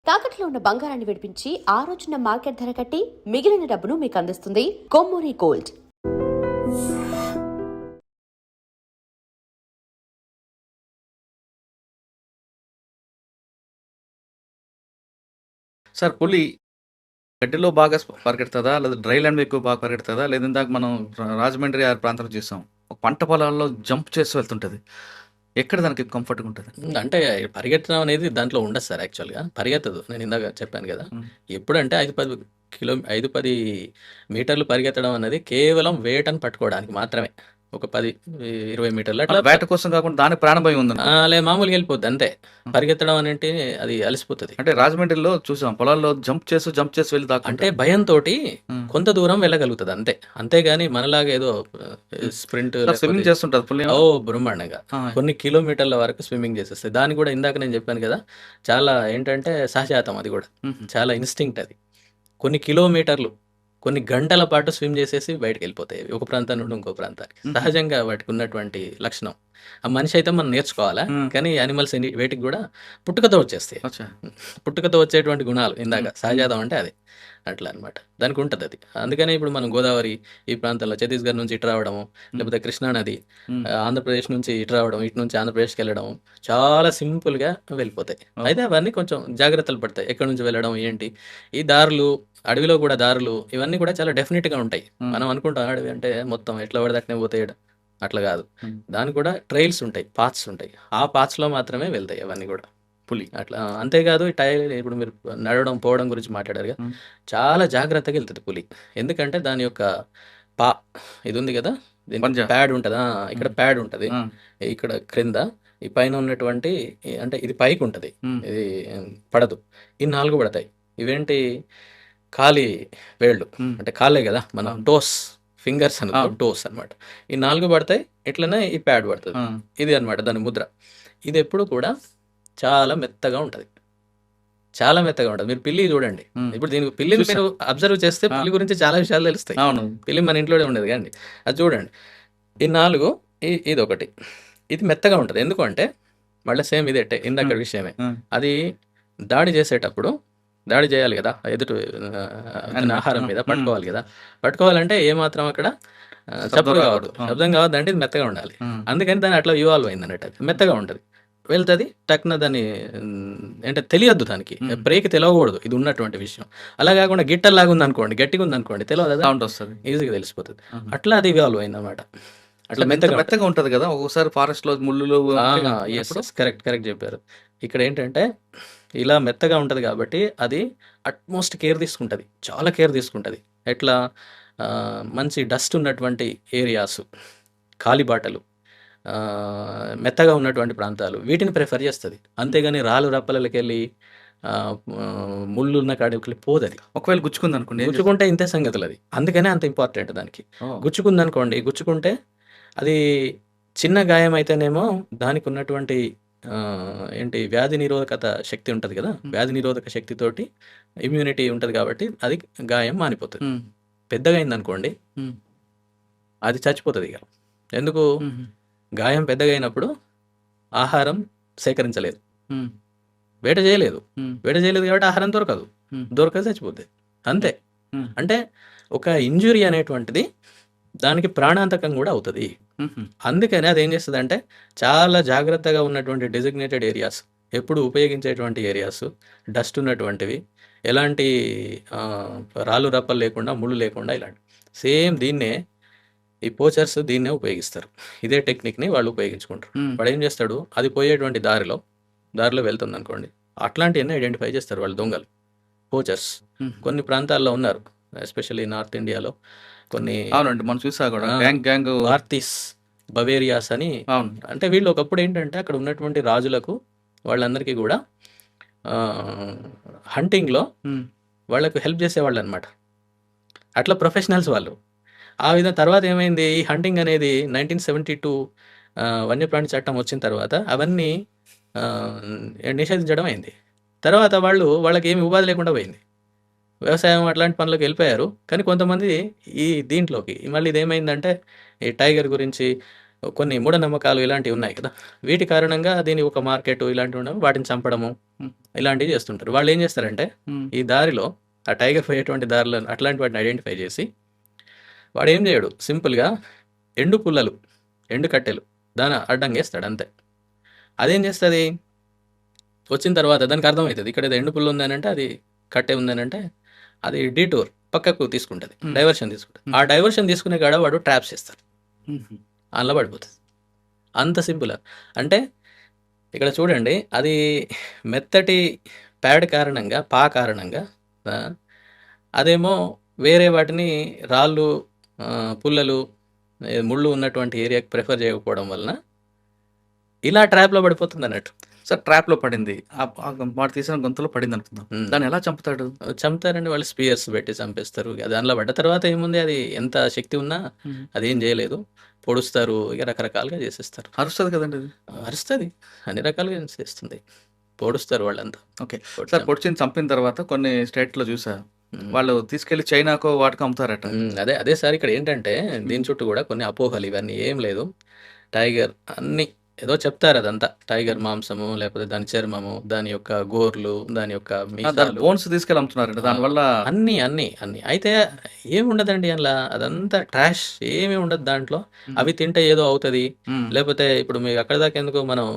తాకట్లో ఉన్న బంగారాన్ని విడిపించి ఆ రోజున మార్కెట్ ధర కట్టి మిగిలిన డబ్బును మీకు అందిస్తుంది కొమ్మూరి గోల్డ్. సార్ పులి గడ్డిలో బాగా పరిగెడుతుందా? లేదా డ్రై ల్యాండ్ ఎక్కువ బాగా పరిగెడుతుందా? లేదా ఇందాక మనం రాజమండ్రి ఆ ప్రాంతంలో చూసాం, ఒక పంట పొలాల్లో జంప్ చేసి వెళ్తుంటది. ఎక్కడ దానికి కంఫర్ట్గా ఉంటుంది? అంటే పరిగెత్తడం అనేది దాంట్లో ఉండదు సార్. యాక్చువల్‌గా పరిగెత్తదు. నేను ఇందాక చెప్పాను కదా! ఎప్పుడంటే 5, 10 మీటర్లు పరిగెత్తడం అన్నది కేవలం వేటను పట్టుకోవడానికి మాత్రమే. ఒక 10, 20 మీటర్లు అట్లా వేట కోసం కాకుండా దాని ప్రాణభయం ఉంది. మామూలుగా వెళ్ళిపోద్ది అంతే. పరిగెత్తడం అంటే అది అలసిపోతుంది. అంటే రాజమండ్రిలో చూసాం, పొలాల్లో జంప్ చేసి వెళ్ళి దాకా. అంటే భయంతోటి కొంత దూరం వెళ్ళగలుగుతుంది అంతే. అంతేగాని మనలాగా ఏదో స్ప్రింట్ స్విమ్మింగ్ చేస్తుంటది పులి. బ్రహ్మాండంగా కొన్ని కిలోమీటర్ల వరకు స్విమ్మింగ్ చేసేస్తాయి. దాన్ని కూడా ఇందాక నేను చెప్పాను కదా, చాలా ఏంటంటే సహజాతం, అది కూడా చాలా ఇన్స్టింక్ట్. అది కొన్ని కిలోమీటర్లు, కొన్ని గంటల పాటు స్విమ్ చేసేసి బయటకు వెళ్ళిపోతాయి ఒక ప్రాంతం నుండి ఇంకో ప్రాంతానికి. సహజంగా వాటికి ఉన్నటువంటి లక్షణం. ఆ మనిషి అయితే మనం నేర్చుకోవాలా, కానీ యానిమల్స్ వేటికి కూడా పుట్టుకతో వచ్చేస్తాయి. పుట్టుకతో వచ్చేటువంటి గుణాలు ఇందాక సహజాతం అంటే అది అట్లా అనమాట. దానికి ఉంటుంది అది. అందుకనే ఇప్పుడు మనం గోదావరి ఈ ప్రాంతంలో ఛత్తీస్గఢ్ నుంచి ఇటు రావడము, లేకపోతే కృష్ణానది ఆంధ్రప్రదేశ్ నుంచి ఇటు రావడం, ఇటు నుంచి ఆంధ్రప్రదేశ్కి వెళ్ళడం చాలా సింపుల్గా వెళ్ళిపోతాయి. అయితే అవన్నీ కొంచెం జాగ్రత్తలు పడతాయి, ఎక్కడి నుంచి వెళ్ళడం ఏంటి. ఈ దారులు, అడవిలో కూడా దారులు, ఇవన్నీ కూడా చాలా డెఫినెట్గా ఉంటాయి. మనం అనుకుంటాం అడవి అంటే మొత్తం ఎట్లా పడదట్నే పోతాయి, అట్లా కాదు. దానికి కూడా ట్రైల్స్ ఉంటాయి, పాత్స్ ఉంటాయి. ఆ పాత్స్లో మాత్రమే వెళ్తాయి అవన్నీ కూడా పులి అట్లా. అంతేకాదు ఇప్పుడు మీరు నడవడం పోవడం గురించి మాట్లాడారు కదా, చాలా జాగ్రత్తగా వెళ్తుంది పులి. ఎందుకంటే దాని యొక్క ఇది ఉంది కదా, ప్యాడ్ ఉంటుంది. ఇక్కడ ప్యాడ్ ఉంటుంది, ఇక్కడ క్రింద ఈ పైన ఉన్నటువంటి, అంటే ఇది పైకి ఉంటుంది, ఇది పడదు. ఈ 4 పడతాయి. ఇవేంటి, కాలి వేళ్ళు, అంటే కాళ్ళే కదా, మన టోస్, ఫింగర్స్ అని టోస్ అనమాట. ఈ 4 పడతాయి, ఇట్లనే ఈ ప్యాడ్ పడుతుంది. ఇది అనమాట దాని ముద్ర. ఇది ఎప్పుడు కూడా చాలా మెత్తగా ఉంటుంది, చాలా మెత్తగా ఉంటుంది. మీరు పిల్లి చూడండి, ఇప్పుడు దీనికి పిల్లిని మీరు అబ్జర్వ్ చేస్తే పిల్లి గురించి చాలా విషయాలు తెలుస్తాయి. పిల్లి మన ఇంట్లోనే ఉండేది కానీ అది చూడండి. ఈ 4, ఇది ఒకటి, ఇది మెత్తగా ఉంటుంది. ఎందుకంటే మళ్ళీ సేమ్ ఇదే ఇందాక విషయమే. అది దాడి చేసేటప్పుడు దాడి చేయాలి కదా, ఎదుటి ఆహారం మీద పట్టుకోవాలి కదా. పట్టుకోవాలంటే ఏమాత్రం అక్కడ చప్పుడు కావద్దు, శబ్దం కావద్దు, అంటే ఇది మెత్తగా ఉండాలి. అందుకని దాన్ని అట్లా ఇవాల్వ్ అయింది అన్నట్టు. అది మెత్తగా ఉంటుంది, వెళ్తుంది టక్న. దాన్ని అంటే తెలియద్దు, దానికి బ్రేక్ తెలియకూడదు ఇది ఉన్నటువంటి విషయం. అలా కాకుండా గిట్టల్లాగా ఉందనుకోండి, గట్టిగా ఉందనుకోండి, తెలియదు, సౌండ్ వస్తుంది, ఈజీగా తెలిసిపోతుంది. అట్లా అది ఇవాల్వ్ అయింది అనమాట. అట్లా మెత్తగా ఉంటుంది కదా. ఒక్కోసారి ఫారెస్ట్ లో ముళ్ళు. కరెక్ట్ చెప్పారు. ఇక్కడ ఏంటంటే ఇలా మెత్తగా ఉంటుంది కాబట్టి అది అట్మోస్ట్ కేర్ తీసుకుంటుంది, చాలా కేర్ తీసుకుంటుంది. ఎట్లా, మంచి డస్ట్ ఉన్నటువంటి ఏరియాస్, కాలిబాటలు, మెత్తగా ఉన్నటువంటి ప్రాంతాలు, వీటిని ప్రిఫర్ చేస్తుంది. అంతేగాని రాళ్ళు రప్పలకి వెళ్ళి ముళ్ళు ఉన్న కాడికి పోదది. ఒకవేళ గుచ్చుకుంది అనుకోండి, గుచ్చుకుంటే ఇంతే సంగతులు. అది అందుకనే అంత ఇంపార్టెంట్ దానికి. గుచ్చుకుంది అనుకోండి, గుచ్చుకుంటే అది చిన్న గాయం అయితేనేమో దానికి ఉన్నటువంటి ఏంటి వ్యాధి నిరోధకత శక్తి ఉంటుంది కదా, వ్యాధి నిరోధక శక్తితోటి ఇమ్యూనిటీ ఉంటుంది కాబట్టి అది గాయం మానిపోతుంది. పెద్దగా అయిందనుకోండి అది చచ్చిపోతుంది ఇక. ఎందుకు, గాయం పెద్దగా అయినప్పుడు ఆహారం సేకరించలేదు, వేట చేయలేదు కాబట్టి ఆహారం దొరకదు, చచ్చిపోతుంది అంతే. అంటే ఒక ఇంజురీ అనేటువంటిది దానికి ప్రాణాంతకం కూడా అవుతుంది. అందుకని అది ఏం చేస్తుంది అంటే, చాలా జాగ్రత్తగా ఉన్నటువంటి డెసిగ్నేటెడ్ ఏరియాస్, ఎప్పుడు ఉపయోగించేటువంటి ఏరియాస్, డస్ట్ ఉన్నటువంటివి, ఎలాంటి రాళ్ళు రప్పలు లేకుండా, ముళ్ళు లేకుండా, ఇలాంటి సేమ్ దీన్నే ఈ పోచర్స్ దీన్నే ఉపయోగిస్తారు. ఇదే టెక్నిక్ని వాళ్ళు ఉపయోగించుకుంటారు. వాడు ఏం చేస్తాడు, అది పోయేటువంటి దారిలో వెళ్తుంది అనుకోండి, అట్లాంటివన్నీ ఐడెంటిఫై చేస్తారు వాళ్ళు, దొంగలు, పోచర్స్. కొన్ని ప్రాంతాల్లో ఉన్నారు, ఎస్పెషల్లీ నార్త్ ఇండియాలో కొన్ని. అవునండి, మనం చూసా కూడా గ్యాంగ్ వార్తిస్, బవేరియాస్ అని. అంటే వీళ్ళు ఒకప్పుడు ఏంటంటే అక్కడ ఉన్నటువంటి రాజులకు, వాళ్ళందరికీ కూడా హంటింగ్లో వాళ్ళకు హెల్ప్ చేసేవాళ్ళు అనమాట. అట్లా ప్రొఫెషనల్స్ వాళ్ళు. ఆ విధంగా తర్వాత ఏమైంది, ఈ హంటింగ్ అనేది 1972 వన్యప్రాణి చట్టం వచ్చిన తర్వాత అవన్నీ నిషేధించడం అయింది. తర్వాత వాళ్ళకి ఏమి ఉపాధి లేకుండా పోయింది, వ్యవసాయం అట్లాంటి పనులకు వెళ్ళిపోయారు. కానీ కొంతమంది ఈ దీంట్లోకి మళ్ళీ ఇదేమైందంటే, ఈ టైగర్ గురించి, కొన్ని మూఢనమ్మకాలు ఇలాంటివి ఉన్నాయి కదా! వీటి కారణంగా దీని ఒక మార్కెట్ ఇలాంటివి ఉండడం వాటిని చంపడము హ్మ్. ఇలాంటివి చేస్తుంటారు. వాళ్ళు ఏం చేస్తారంటే హ్మ్. ఈ దారిలో ఆ టైగర్ పోయేటువంటి దారిలో అట్లాంటి వాటిని ఐడెంటిఫై చేసి వాడు ఏం చేయడు సింపుల్‌గా ఎండు పుల్లలు, ఎండు కట్టెలు దాని అడ్డంగా ఏస్తాడు అంతే. అదేం చేస్తది? వచ్చిన తర్వాత దానికి అర్థమవుతది. ఇక్కడ ఏదో ఎండు పుల్ల ఉందనంటే అది కట్టె ఉందనంటే అది డీటూర్ పక్కకు తీసుకుంటది. హ్మ్. డైవర్షన్ తీసుకుంటది. ఆ డైవర్షన్ తీసుకునే కాడ వాడు ట్రాప్స్ చేస్తాడు. హుహు. అందులో పడిపోతది. అంత సింపుల్. అంటే ఇక్కడ చూడండి అది మెత్తటి ప్యాడ్ కారణంగా, కారణంగా ఆహ్, అదేమో వేరే వాటిని రాళ్ళు, పుల్లలు, ముళ్ళు ఉన్నటువంటి ఏరియాకి ప్రిఫర్ చేయకపోవడం వలన ఇలా ట్రాప్‌లో పడిపోతుందన్నట్టు. సార్ ట్రాప్‌లో పడింది. వాడు తీసిన గొంతులో పడిందనుకుందాం. హ్మ్. దాన్ని ఎలా చంపుతాడు? చంపుతారండి వాళ్ళు స్పియర్స్ పెట్టి చంపేస్తారు. ఇక దానిలో పడ్డ తర్వాత ఏముంది అది ఎంత శక్తి ఉన్నా హ్మ్. అదేం చేయలేదు. పొడుస్తారు. ఇక రకరకాలుగా చేసేస్తారు. అరుస్తది కదండీ అది. అరుస్తది. అన్ని రకాలుగా చేస్తుంది. పొడుస్తారు వాళ్ళంతా. ఓకే. పొడిచి సార్ పొడిచింది చంపిన తర్వాత కొన్ని స్టేట్‌లో చూసా. హ్మ్. వాళ్ళు తీసుకెళ్ళి చైనాకో వాటికో అమ్ముతారట. అదే సార్ ఇక్కడ ఏంటంటే దీని చుట్టూ కూడా కొన్ని అపోహలు ఇవన్నీ ఏం లేదు. టైగర్ అన్నీ ఏదో చెప్తారు అదంతా. టైగర్ మాంసము, లేకపోతే దాని చర్మము, దాని యొక్క గోర్లు, దాని యొక్క దాని మీసాలు బోన్స్ తీసుకెళ్ళి అమ్ముతున్నారంట. దానివల్ల అన్నీ. అయితే ఏముండదండి అందులో. అదంతా ట్రాష్ ఏమీ ఉండదు దాంట్లో. హ్మ్. అవి తింటే ఏదో అవుతది. హ్మ్. లేకపోతే ఇప్పుడు మీకు అక్కడి దాకా ఎందుకు మనం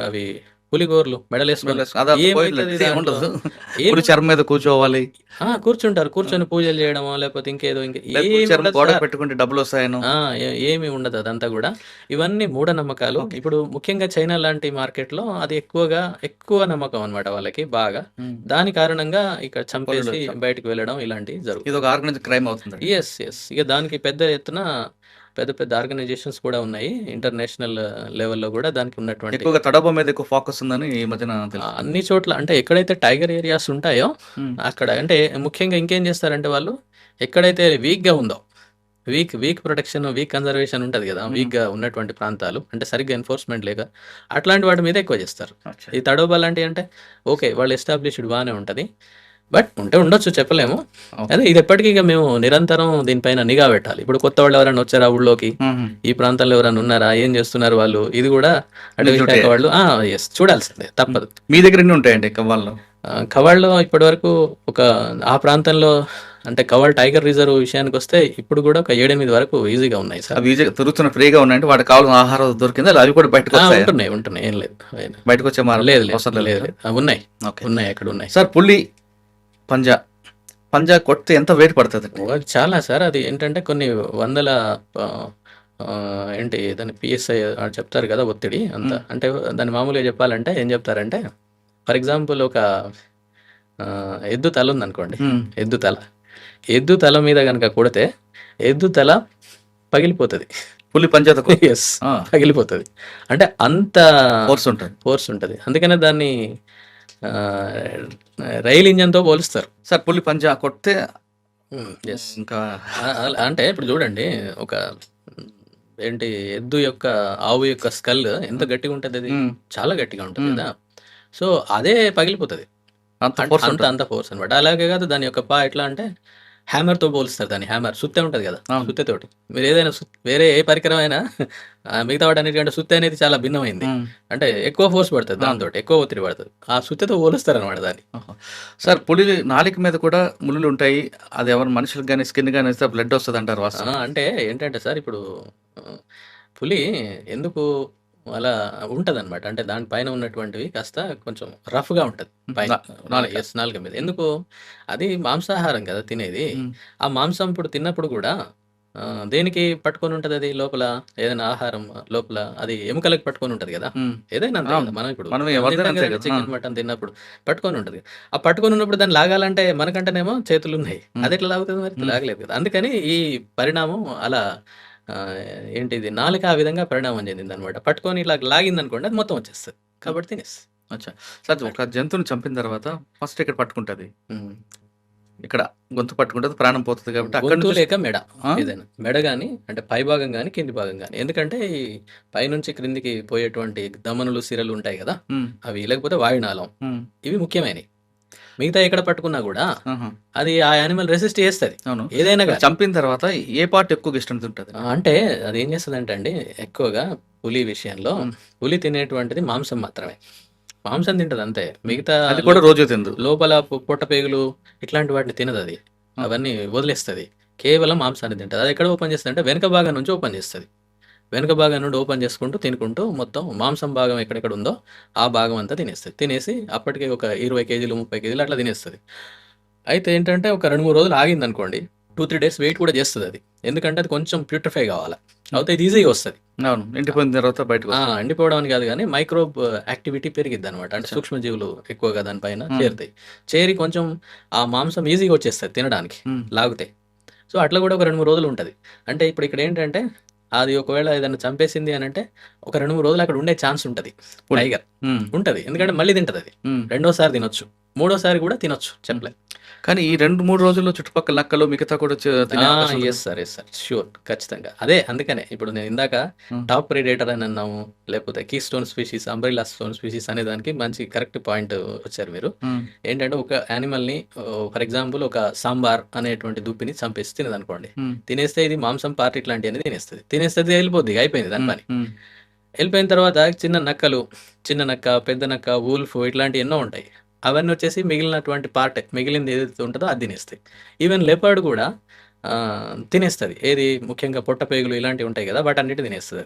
అవి పులిగోర్లు మెడలేసుకొని అదంతా ఏమైతది పోయిద్దిలే. దాంట్లో? ఉండదు. ఏం పులి చర్మం మీద కూర్చోవాలి. కూర్చుంటారు. కూర్చొని పూజలు చేయడమో, లేకపోతే ఇంకేదో లేదా పులి ఏమి చర్మం ఉండదు గోడకు సార్. పెట్టుకుంటే డబ్బులొస్తాయనో. ఏమి ఉండదు అదంతా గూడా. ఇవన్నీ మూఢనమ్మకాలు. ఓకే. ఇప్పుడు ముఖ్యంగా చైనా లాంటి మార్కెట్‌లో అది ఎక్కువ నమ్మకం అన్నమాట వాళ్ళకి బాగా. హ్మ్. దాని కారణంగా ఇక్కడ పులులు చంపేసి బయటికి వెళ్ళడం ఇలాంటివి జరుగుతుంది. ఇదొక ఆర్గనైజ్డ్ క్రైమ్ అవుతుందండి. యెస్. ఇక దానికి పెద్ద ఎత్తున పెద్ద ఆర్గనైజేషన్స్ కూడా ఉన్నాయి. ఇంటర్నేషనల్ లెవెల్‌లో గూడా దానికి ఉన్నటువంటి ఎక్కువగా తడబ మీద ఎక్కువ ఫోకస్ ఉందని ఈ మధ్యన తెలుస్తుంది. అన్ని చోట్ల అంటే ఎక్కడైతే టైగర్ ఏరియాస్ ఉంటాయో హ్మ్. అక్కడ అంటే ముఖ్యంగా ఇంకేం చేస్తారంటే వాళ్ళు ఎక్కడైతే వీక్‌గా ఉందో వీక్ ప్రొటెక్షన్, వీక్ కన్జర్వేషన్ ఉంటది గదా! హ్మ్. వీక్‌గా ఉన్నటువంటి ప్రాంతాలు అంటే సరిగ్గా ఎన్ఫోర్స్‌మెంట్ లేక అట్లాంటి వాటి మీద ఎక్కువ చేస్తారు. అచ్చా! ఈ తడోబా లాంటియంటే ఓకే. వాళ్ళు ఎస్టాబ్లిష్డ్ బానే ఉంటది. బట్ ఉండొచ్చు చెప్పలేము. ఓకే. అదే ఇది ఎప్పటికి ఇక మేము నిరంతరం దీనిపైన నిఘా పెట్టాలి. ఇప్పుడు కొత్త వాళ్ళు ఎవరైనా వచ్చారా ఊళ్ళోకి? హుహు. ఈ ప్రాంతంలో ఎవరైనా ఉన్నారా? ఏం చేస్తున్నారు వాళ్ళు? ఇది గూడా అటవీ డ్యూటీ. శాఖ వాళ్ళు యెస్ చూడాల్సిందే తప్పదు. మీ దగ్గర ఎన్ని ఉంటాయండి కవ్వాల్లో? కవాడ్‌లో ఇప్పటివరకు ఆ ప్రాంతంలో అంటే కవాడ్ టైగర్ రిజర్వ్ విషయానికొస్తే ఇప్పుడు గూడా ఒక 7, 8 వరకు ఈజీగా ఉన్నాయి సార్. అవి ఈజీగా తిరుగుతున్న ఫ్రీగా ఉన్నాయంటే వాటికి కావాల్సిన ఆహారం దొరికిందా? అవి కూడా బయటకొస్తాయా? ఉంటున్నాయి. ఏం లేదు. బయటకొచ్చే లేదు. అవసరం లేదు. లేదు. ఉన్నాయి. ఓకే. అక్కడ ఉన్నాయి. సార్ పులి పంజా కొడితే ఎంత వెయిట్ పడతదండి? చాలా సార్ అది ఏంటంటే కొన్ని వందల ఏంటి దాన్ని పిఎస్ఐ చెప్తారు కదా ఒత్తిడి అంత. హ్మ్. అంటే దాన్ని మామూలుగా చెప్పాలంటే ఏం చెప్తారంటే ఫర్ ఎగ్జాంపుల్ ఒక ఎద్దు తల ఉందనుకోండి. హ్మ్. ఎద్దు తల మీద గనక కొడితే ఎద్దు తల పగిలిపోతది. పులి పంజాతో యెస్. ఆ! పగిలిపోతది. అంటే అంత ఫోర్స్ ఉంటది. ఫోర్స్ ఉంటది. అందుకనే దాన్ని ఆహ్, రైలు ఇంజిన్‌తో పోలుస్తారు. సార్ పులి పంజా కొడితే యెస్. ఇంకా అంటే ఇప్పుడు చూడండి ఒక హ్మ్, ఏంటి ఆవు యొక్క స్కల్ ఎంత గట్టిగా ఉంటదది? హ్మ్. చాలా గట్టిగా ఉంటది హ్మ్. కదా! సో, అదే పగిలిపోతది. అంత ఫోర్స్ ఉంటది. అంత ఫోర్స్ అనమాట. అలాగే కాదు దాని యొక్క ఎట్లా అంటే హ్యామర్‌తో పోలుస్తారు దాన్ని. సుత్తే ఉంటది కదా! అవును. సుత్తెతోటి. మీరు ఏదైనా వేరే ఏ పరికరం అయినా మిగతా వాటన్నిటికంటే సుత్తి అనేది చాలా భిన్నమైంది. హ్మ్. అంటే ఎక్కువ ఫోర్స్ పడతది అవును. దాంతోటి. ఎక్కువ ఒత్తిడి పడతది. ఆ సుత్తెతో పోలుస్తారనమాట దాన్ని. ఆహా! సార్ పులి నాలుక మీద కూడా ముల్లులుంటాయి. అది ఎవరు మనుషులకు గాని, స్కిన్ గాని ఏస్తే బ్లడ్ వస్తదంటారు వాస్తవం. అంటే ఏంటంటే సార్ ఇప్పుడు ఆహ్, పులి ఎందుకు అలా ఉంటదనమాట. అంటే దాని పైన ఉన్నటువంటివి కాస్త కొంచెం రఫ్‌గా ఉంటది. పైన నాలుక. నాలుక మీద. ఎందుకు? అది మాంసాహారం కదా తినేది. హ్మ్. ఆ మాంసం ఇప్పుడు తిన్నప్పుడు గూడా దేనికి పట్టుకొని ఉంటదది లోపల? ఏదైనా ఆహారం లోపల అది ఎముకలకి పట్టుకొని ఉంటది గదా! హ్మ్. ఏదైనా అంతే అవును. కదా! మనం ఇప్పుడు మనం మనం ఎవరిదైనా తింటాం అంతే కదండీ కదా! చికెన్, మటన్ తిన్నప్పుడు పట్టుకొని ఉంటది. ఆ పట్టుకొని ఉన్నప్పుడు దాన్ని లాగాలంటే మనకంటేనేమో చేతులున్నాయి. హ్మ్. అదెట్లా లాగుతది మరి? హ్మ్. లాగలేదు కదా! అందుకని ఈ పరిణామం అలా ఆహ్, ఏంటిది నాలుక ఆ విధంగా పరిణామం చెందిందనమాట. పట్టుకొని ఇలా లాగిందనుకోండి అది మొత్తం వచ్చేస్తది. కాబట్టి తినేస్తది. అచ్చా! సార్ ఒక జంతువుని చంపిన తర్వాత ఫస్ట్ ఇక్కడ పట్టుకుంటది. హ్మ్. ఇక్కడ గొంతు పట్టుకుంటది. ప్రాణం పోతది కాబట్టి అక్కడి గొంతు నుంచి లేక మెడ ఆ? ఏదైనా. మెడ గాని అంటే పై భాగం గాని, కింది భాగం గాని. ఎందుకంటే ఈ పైనుంచి క్రిందికి పోయేటువంటి ధమనులు, సిరలు ఉంటాయి గదా! హ్మ్. అవి లేకపోతే వాయునాళం. హ్మ్. ఇవి ముఖ్యమైనయి. మిగతా ఎక్కడ పట్టుకున్నా కూడా ఆహా. అది ఆ యానిమల్ రెసిస్ట్ చేస్తుంది అవును. ఏదైనా కానీ. చంపిన తర్వాత ఏ పార్ట్ ఎక్కువగా ఇష్టం ఉంటుంది? అంటే అది ఏం చేస్తుందంటే అండి, ఎక్కువగా పులి విషయంలో పులి తినేటువంటిది మాంసం మాత్రమే. మాంసం తింటది అంతే. మిగతా అది కూడా రోజు తిందు. లోపల పొట్ట పేగులు ఇట్లాంటి వాటిని తినదు అది. అవన్నీ వదిలేస్తుంది. కేవలం మాంసాన్ని తింటది. అది ఎక్కడ ఓపెన్ చేస్తుంది అంటే వెనక భాగం నుంచి ఓపెన్ చేస్తుంది. వెనక భాగం నుండి ఓపెన్ చేసుకుంటూ తినుకుంటూ మొత్తం మాంసం భాగం ఎక్కడెక్కడ ఉందో ఆ భాగం అంతా తినేస్తుంది. తినేసి అప్పటికే ఒక 20 కేజీలు 30 కేజీలు అట్లా తినేస్తుంది. అయితే ఏంటంటే ఒక 2-3 రోజులు ఆగింది అనుకోండి, 2-3 డేస్ వెయిట్ కూడా చేస్తుంది అది. ఎందుకంటే అది కొంచెం ప్యూరిఫై కావాలి. అయితే ఇది ఈజీగా వస్తుంది. అవును. ఎండిపోయిన తర్వాత బయటకు వస్తుంది. ఎండిపోవడం అని కాదు కానీ మైక్రోబ్ యాక్టివిటీ పెరిగిద్ది అనమాట. అంటే సూక్ష్మజీవులు ఎక్కువగా దానిపైన చేరుతాయి. చేరి కొంచెం ఆ మాంసం ఈజీగా వచ్చేస్తుంది తినడానికి లాగితే. సో అట్లా కూడా ఒక 2-3 రోజులు ఉంటుంది. అంటే ఇప్పుడు ఇక్కడ ఏంటంటే అది ఒకవేళ ఏదైనా చంపేసింది అని అంటే ఒక 2-3 రోజులు అక్కడ ఉండే ఛాన్స్ ఉంటుంది. టైగర్ ఉంటుంది. ఎందుకంటే మళ్ళీ తింటది అది. రెండోసారి తినొచ్చు, మూడోసారి కూడా తినొచ్చు చెప్పలేదు. కానీ ఈ 2-3 రోజుల్లో చుట్టుపక్కల నక్కలు మిగతా కూడా తినే అవకాశం ఉంటుంది. ఎస్ సార్ ష్యూర్ ఖచ్చితంగా. అదే అందుకనే ఇప్పుడు నేను ఇందాక టాప్ ప్రెడేటర్ అని అన్నాము, లేకపోతే keystone species, umbrella stone species అనే దానికి మంచి కరెక్ట్ పాయింట్ వచ్చారు మీరు. ఏంటంటే ఒక యానిమల్ని ఫర్ ఎగ్జాంపుల్ ఒక సాంబార్ అనేటువంటి దుప్పిని చంపేసి తినదనుకోండి, తినేస్తే ఇది మాంసం పార్ట్ ఇట్లాంటి అనేది తినేస్తే వెళ్ళిపోద్ది, అయిపోయింది దాని పని. వెళ్ళిపోయిన తర్వాత చిన్న నక్క, పెద్ద నక్క, వూల్ఫ్ ఇట్లాంటివి ఎన్నో ఉంటాయి. అవన్నీ వచ్చేసి మిగిలినటువంటి పార్ట్, మిగిలింది ఏదైతే ఉంటుందో అది తినేస్తాయి. ఈవెన్ లెపర్డ్ కూడా తినేస్తుంది. ఏది ముఖ్యంగా పొట్ట పేగులు ఇలాంటివి ఉంటాయి కదా, వాటన్నిటి తినేస్తుంది.